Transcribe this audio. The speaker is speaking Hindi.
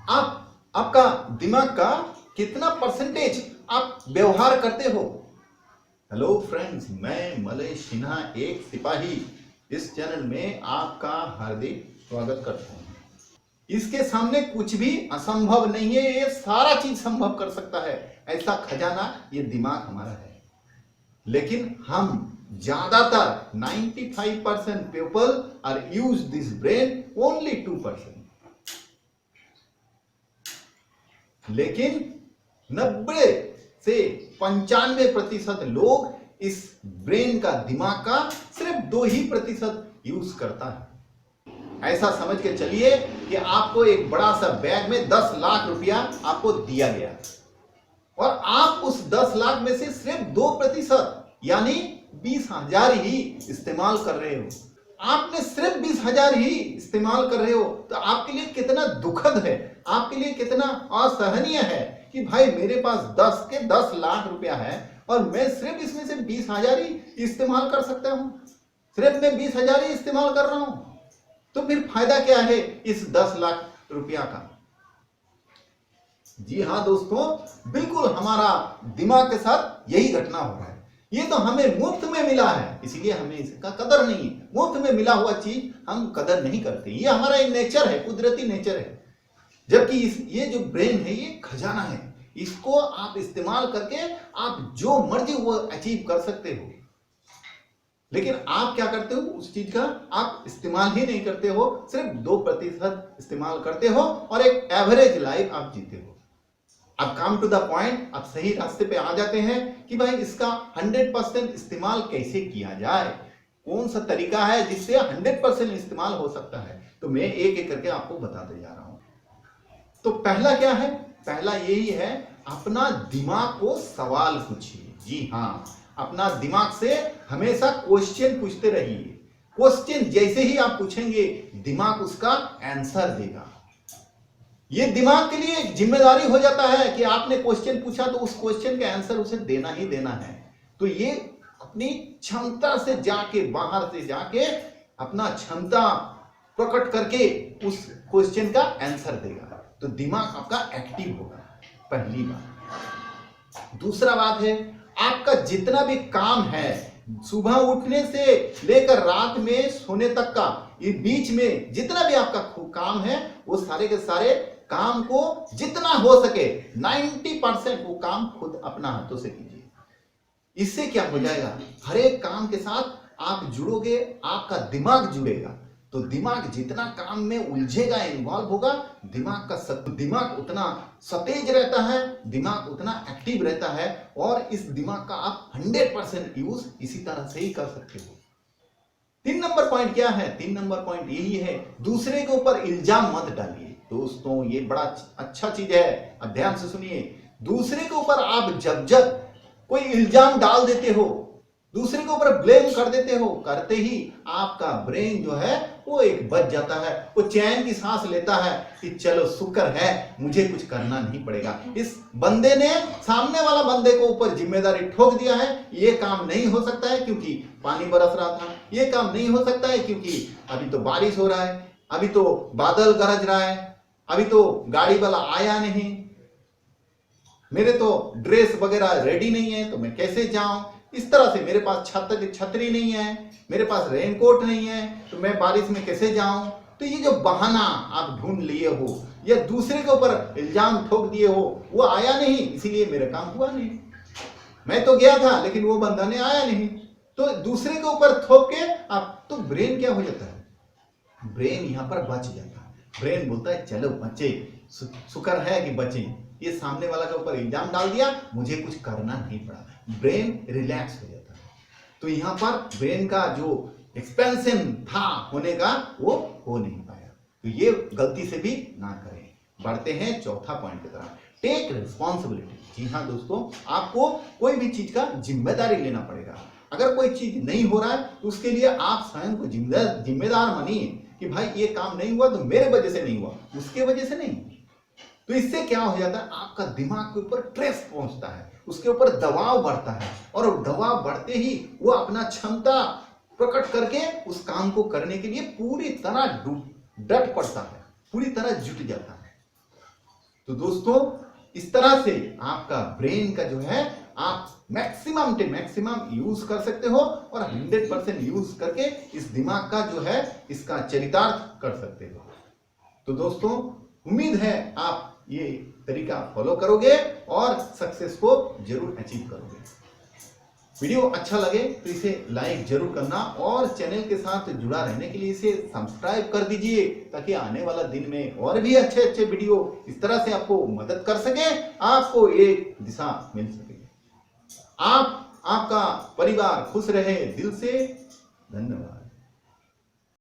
आपका दिमाग का कितना परसेंटेज आप व्यवहार करते हो। हेलो फ्रेंड्स, मैं मलय सिन्हा एक सिपाही इस चैनल में आपका हार्दिक स्वागत करता हूं। इसके सामने कुछ भी असंभव नहीं है, ये सारा चीज संभव कर सकता है। ऐसा खजाना ये दिमाग हमारा है। लेकिन हम ज्यादातर 95% people are use this brain, only 2%। लेकिन 90 से 95% लोग इस ब्रेन का, दिमाग का सिर्फ 2% यूज करता है। ऐसा समझ के चलिए कि आपको एक बड़ा सा बैग में 10 लाख रुपया आपको दिया गया और आप उस 10 लाख में से सिर्फ 2% यानी 20,000 ही इस्तेमाल कर रहे हो। आपने सिर्फ 20,000 ही इस्तेमाल कर रहे हो, तो आपके लिए कितना दुखद है, आपके लिए कितना असहनीय है कि भाई मेरे पास 10 के 10 लाख रुपया है और मैं सिर्फ इसमें से 20,000 ही इस्तेमाल कर सकता हूं। सिर्फ मैं 20,000 ही इस्तेमाल कर रहा हूं, तो फिर फायदा क्या है इस 10 लाख रुपया का। जी हां दोस्तों, बिल्कुल हमारा दिमाग के साथ यही घटना हो रहा है। ये तो हमें मुफ्त में मिला है, इसीलिए हमें इसका कदर नहीं है। मुफ्त में मिला हुआ चीज हम कदर नहीं करते। ये हमारा एक नेचर है, कुदरती नेचर है। जबकि ये जो ब्रेन है ये खजाना है, इसको आप इस्तेमाल करके आप जो मर्जी वो अचीव कर सकते हो। लेकिन आप क्या करते हो, उस चीज का आप इस्तेमाल ही नहीं करते हो, सिर्फ 2% इस्तेमाल करते हो और एक एवरेज लाइफ आप जीते हो। अब कम टू द पॉइंट, आप सही रास्ते पे आ जाते हैं कि भाई इसका 100% इस्तेमाल कैसे किया जाए, कौन सा तरीका है जिससे 100% इस्तेमाल हो सकता है। तो मैं एक एक करके आपको बताते जा रहा हूं। तो पहला क्या है, पहला यही है, अपना दिमाग को सवाल पूछिए। जी हाँ, अपना दिमाग से हमेशा क्वेश्चन पूछते रहिए। क्वेश्चन जैसे ही आप पूछेंगे, दिमाग उसका आंसर देगा। ये दिमाग के लिए एक जिम्मेदारी हो जाता है कि आपने क्वेश्चन पूछा तो उस क्वेश्चन का आंसर उसे देना ही देना है। तो ये अपनी क्षमता से जाके, बाहर से जाके अपना क्षमता प्रकट करके उस क्वेश्चन का आंसर देगा। तो दिमाग आपका एक्टिव होगा, पहली बात। दूसरा बात है, आपका जितना भी काम है, सुबह उठने से लेकर रात में सोने तक का, ये बीच में जितना भी आपका काम है, वो सारे के सारे काम को जितना हो सके 90% वो काम खुद अपना हाथों से कीजिए। इससे क्या हो जाएगा, हर एक काम के साथ आप जुड़ोगे, आपका दिमाग जुड़ेगा। तो दिमाग जितना काम में उलझेगा, इन्वॉल्व होगा, दिमाग उतना सतेज रहता है, दिमाग उतना एक्टिव रहता है और इस दिमाग का आप 100% यूज इसी तरह से ही कर सकते हो। 3 नंबर पॉइंट क्या है, 3 नंबर पॉइंट यही है, दूसरे के ऊपर इल्जाम मत डालिए। दोस्तों ये बड़ा अच्छा चीज है, अब ध्यान से सुनिए। दूसरे के ऊपर आप जब कोई इल्जाम डाल देते हो, दूसरे के ऊपर ब्लेम कर देते हो, करते ही आपका ब्रेन जो है वो एक बच जाता है, वो चैन की सांस लेता है कि चलो शुक्र है मुझे कुछ करना नहीं पड़ेगा। इस बंदे ने सामने वाला बंदे को ऊपर जिम्मेदारी ठोक दिया है, ये काम नहीं हो सकता है क्योंकि पानी बरस रहा था, ये काम नहीं हो सकता है क्योंकि अभी तो बारिश हो रहा है, अभी तो बादल गरज रहा है, अभी तो गाड़ी वाला आया नहीं, मेरे तो ड्रेस वगैरह रेडी नहीं है तो मैं कैसे जाऊं, इस तरह से मेरे पास छतरी नहीं है, मेरे पास रेनकोट नहीं है तो मैं बारिश में कैसे जाऊं। तो ये जो बहाना आप ढूंढ लिए हो या दूसरे के ऊपर इल्जाम ठोक दिए हो, वो आया नहीं इसीलिए मेरा काम हुआ नहीं, मैं तो गया था लेकिन वो बंदा ने आया नहीं, तो दूसरे के ऊपर थोप के आप, तो ब्रेन क्या हो जाता है, ब्रेन यहां पर बच जाता है। ब्रेन बोलता है चलो बचे, शुक्र है कि बचे, ये सामने वाला के ऊपर इल्जाम डाल दिया, मुझे कुछ करना नहीं पड़ा, ब्रेन रिलैक्स हो जाता है। तो यहां पर ब्रेन का जो एक्सपेंशन था होने का वो हो नहीं पाया। तो ये गलती से भी ना करें। बढ़ते हैं चौथा पॉइंट की तरफ, टेक रिस्पॉन्सिबिलिटी। जी हाँ दोस्तों, आपको कोई भी चीज का जिम्मेदारी लेना पड़ेगा। अगर कोई चीज नहीं हो रहा है तो उसके लिए आप स्वयं को जिम्मेदार मानिए कि भाई ये काम नहीं हुआ तो मेरे वजह से नहीं हुआ, उसके वजह से नहीं। तो इससे क्या हो जाता है, आपका दिमाग के ऊपर स्ट्रेस पहुंचता है, उसके ऊपर दबाव बढ़ता है और दबाव बढ़ते ही वो अपना क्षमता प्रकट करके उस काम को करने के लिए पूरी तरह डट पड़ता है, पूरी तरह जुट जाता है। तो दोस्तों इस तरह से आपका ब्रेन का जो है आप मैक्सिमम से मैक्सिमम यूज कर सकते हो और 100% यूज करके इस दिमाग का जो है इसका चरितार्थ कर सकते हो। तो दोस्तों उम्मीद है आप ये तरीका फॉलो करोगे और सक्सेस को जरूर अचीव करोगे। वीडियो अच्छा लगे तो इसे लाइक जरूर करना और चैनल के साथ जुड़ा रहने के लिए इसे सब्सक्राइब कर दीजिए, ताकि आने वाला दिन में और भी अच्छे अच्छे वीडियो इस तरह से आपको मदद कर सके, आपको एक दिशा मिल सके। आपका परिवार खुश रहे। दिल से धन्यवाद।